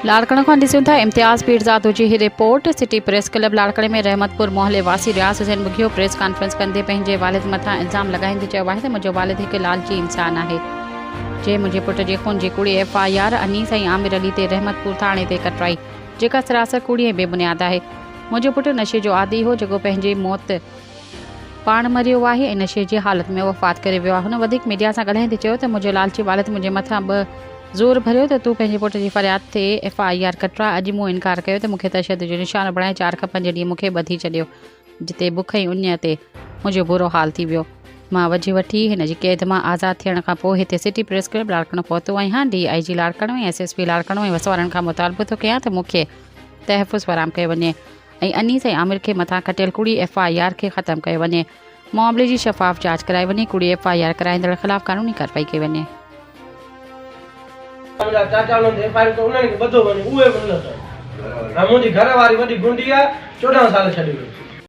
लाड़कण खां ॾिसूं था इम्तियाज़ पीरज़ादो जी रिपोर्ट। सिटी प्रेस क्लब लाड़कण में रहमतपुर मोहल्ले वासी रियाज़ हुसैन बुघियो प्रेस कॉन्फ्रेंस कंदे पंहिंजे वालिद मथां इल्ज़ाम लॻाईंदे चयो आहे त मुंहिंजो वालिद हिकु लालची इंसान आहे जे मुंहिंजे पुट जे खून जी कूड़ी FIR अनीस ऐं आमिर अली ते रहमतपुर थाणे ते कटराई, जेका सरासर कूड़ी ऐं बेबुनियाद आहे। मुंहिंजो पुटु नशे जो आदी हो जेको पंहिंजी मौत पाण मरियो आहे ऐं नशे जी हालत में वफ़ात करे वियो आहे। हुन वधीक मीडिया सां ॻाल्हाईंदे चयो त मुंहिंजो लालची वालिद मुंहिंजे मथां ज़ोर भरियो त तूं पंहिंजे पुट जी फ़रियाद ते FIR कटरा। अॼु मूं इनकार कयो त मूंखे तशदुद जो निशान बणाए 4 खपनि जॾहिं मूंखे ॿधी छॾियो, जिते बुख ऐं उञ ते मुंहिंजो बुरो हाल थी वियो। मां वठी हिन जी क़ैद मां आज़ादु थियण खां पोइ हिते सिटी प्रेस क्लब लाड़कण पहुतो आहियां। DIG लाड़कण ऐं SSP लाड़कण ऐं वसवारनि खां मुतालबो थो कयां त मूंखे तहफ़ुज़ फराम कयो वञे ऐं अनीस ऐं आमिर खे मथां कटियल कूड़ी FIR खे ख़तमु कयो वञे। मामले जी शफ़ाफ़ जांच कराई वञे। कूड़ी FIR कराईंदड़ ख़िलाफ़ कानूनी कार्रवाई कई वञे। मुंहिंजी घर वारी वॾी गुंडी आहे, 14 साल छॾी वई।